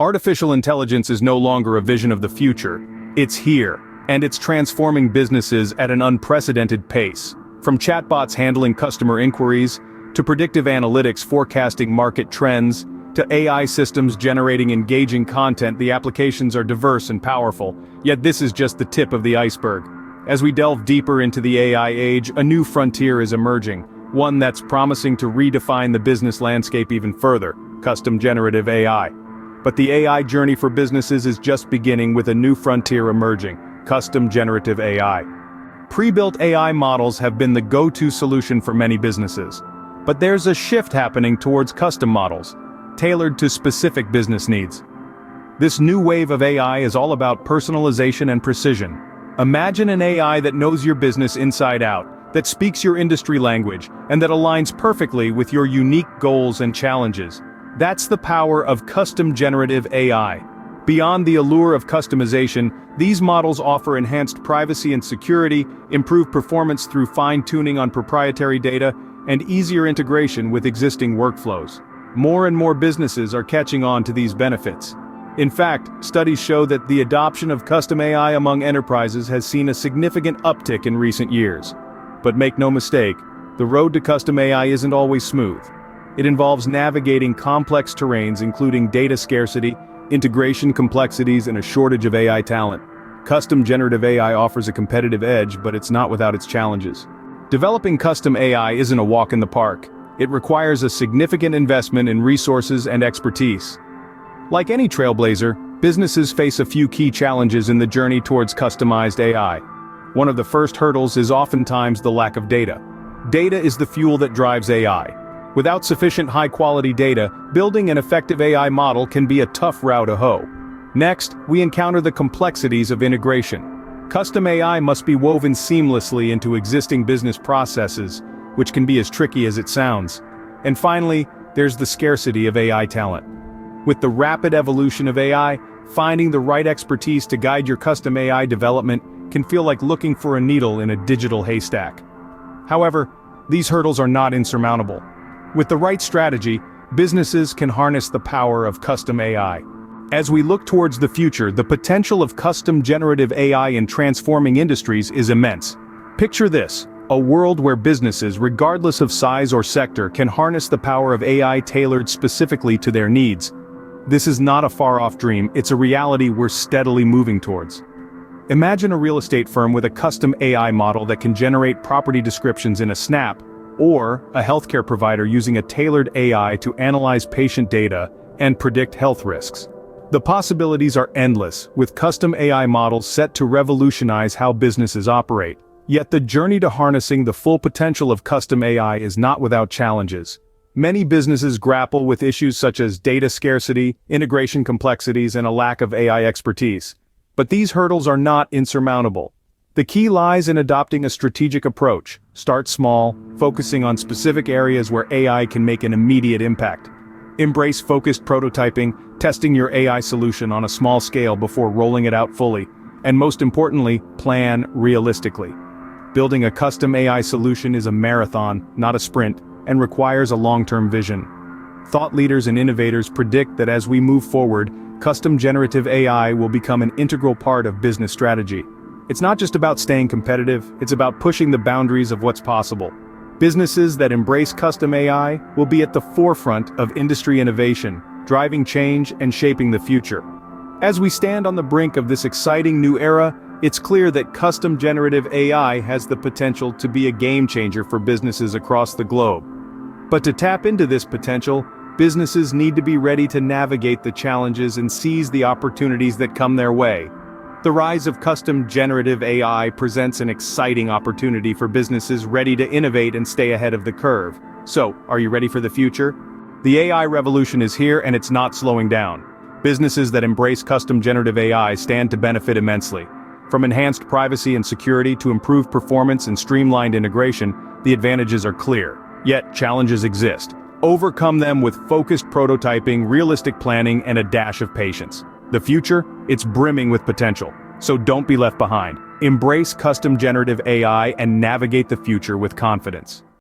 Artificial intelligence is no longer a vision of the future, it's here, and it's transforming businesses at an unprecedented pace. From chatbots handling customer inquiries, to predictive analytics forecasting market trends, to AI systems generating engaging content, the applications are diverse and powerful, yet this is just the tip of the iceberg. As we delve deeper into the AI age, a new frontier is emerging, one that's promising to redefine the business landscape even further: custom generative AI. But the AI journey for businesses is just beginning, with a new frontier emerging: custom generative AI. Pre-built AI models have been the go-to solution for many businesses. But there's a shift happening towards custom models, tailored to specific business needs. This new wave of AI is all about personalization and precision. Imagine an AI that knows your business inside out, that speaks your industry language, and that aligns perfectly with your unique goals and challenges. That's the power of custom generative AI. Beyond the allure of customization, these models offer enhanced privacy and security, improved performance through fine-tuning on proprietary data, and easier integration with existing workflows. More and more businesses are catching on to these benefits. In fact, studies show that the adoption of custom AI among enterprises has seen a significant uptick in recent years. But make no mistake, the road to custom AI isn't always smooth. It involves navigating complex terrains including data scarcity, integration complexities, and a shortage of AI talent. Custom generative AI offers a competitive edge, but it's not without its challenges. Developing custom AI isn't a walk in the park. It requires a significant investment in resources and expertise. Like any trailblazer, businesses face a few key challenges in the journey towards customized AI. One of the first hurdles is oftentimes the lack of data. Data is the fuel that drives AI. Without sufficient high-quality data, building an effective AI model can be a tough row to hoe. Next, we encounter the complexities of integration. Custom AI must be woven seamlessly into existing business processes, which can be as tricky as it sounds. And finally, there's the scarcity of AI talent. With the rapid evolution of AI, finding the right expertise to guide your custom AI development can feel like looking for a needle in a digital haystack. However, these hurdles are not insurmountable. With the right strategy, businesses can harness the power of custom AI. As we look towards the future, the potential of custom generative AI in transforming industries is immense. Picture this: a world where businesses, regardless of size or sector, can harness the power of AI tailored specifically to their needs. This is not a far-off dream, it's a reality we're steadily moving towards. Imagine a real estate firm with a custom AI model that can generate property descriptions in a snap, or a healthcare provider using a tailored AI to analyze patient data and predict health risks. The possibilities are endless, with custom AI models set to revolutionize how businesses operate. Yet the journey to harnessing the full potential of custom AI is not without challenges. Many businesses grapple with issues such as data scarcity, integration complexities, and a lack of AI expertise. But these hurdles are not insurmountable. The key lies in adopting a strategic approach. Start small, focusing on specific areas where AI can make an immediate impact. Embrace focused prototyping, testing your AI solution on a small scale before rolling it out fully. And most importantly, plan realistically. Building a custom AI solution is a marathon, not a sprint, and requires a long-term vision. Thought leaders and innovators predict that as we move forward, custom generative AI will become an integral part of business strategy. It's not just about staying competitive, it's about pushing the boundaries of what's possible. Businesses that embrace custom AI will be at the forefront of industry innovation, driving change and shaping the future. As we stand on the brink of this exciting new era, it's clear that custom generative AI has the potential to be a game changer for businesses across the globe. But to tap into this potential, businesses need to be ready to navigate the challenges and seize the opportunities that come their way. The rise of custom generative AI presents an exciting opportunity for businesses ready to innovate and stay ahead of the curve. So, are you ready for the future? The AI revolution is here, and it's not slowing down. Businesses that embrace custom generative AI stand to benefit immensely. From enhanced privacy and security to improved performance and streamlined integration, the advantages are clear. Yet, challenges exist. Overcome them with focused prototyping, realistic planning, and a dash of patience. The future? It's brimming with potential. So don't be left behind. Embrace custom generative AI and navigate the future with confidence.